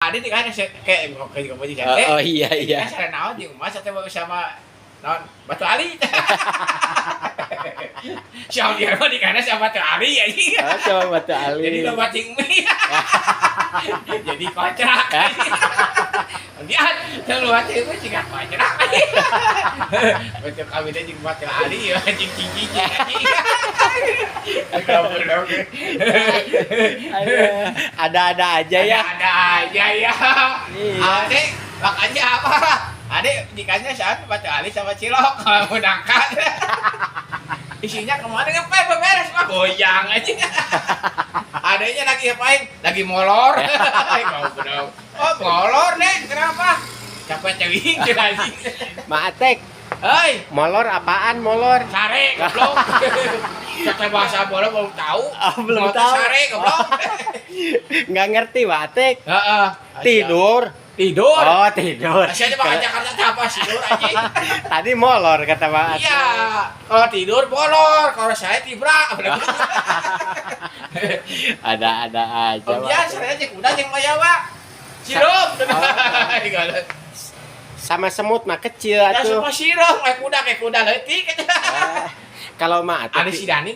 Adi di kan kayak kayak mau jadi. Oh iya iya. Saya naon di rumah saya sama naon Batu Ali. Siapa dia mah di kana sama Batu Ali anjing. Oh, coba Batu Ali. Jadi lo bating mie. Jadi kocak. Dia lu bating mie juga kocak. Betul kami teh jeung Batu Ali ya anjing tinggi anjing. Ada aja ya. Ada aja ya. Adek, makanya apa? Adek dikanya saat Batu Ali sama Cilok kalau mau nangkat. Isinya kemarin ngapain beberes mah goyang aja. Adanya lagi ngapain? Lagi molor. Oh, molor nih, kenapa? Capek cewing lagi. Maatek. Hei, Molor apaan molor? sare goblok. Kata bahasa bola belum tahu. Belum Mau tahu. Sare goblok. Nggak ngerti Maatek. Heeh. Tidur. Tidur. Oh tidur. Asyik mah Jakarta apa sih tidur anjing? Tadi molor kata Maatek. Iya, kalau tidur bolor, kalau saya tibra. Ada aja. Oh biasa aja kuda yang mayawa. Sirup. Sama semut mah kecil Ya atuh. semua sirup, kayak kuda leutik. Kalau Maatek Ada si Dani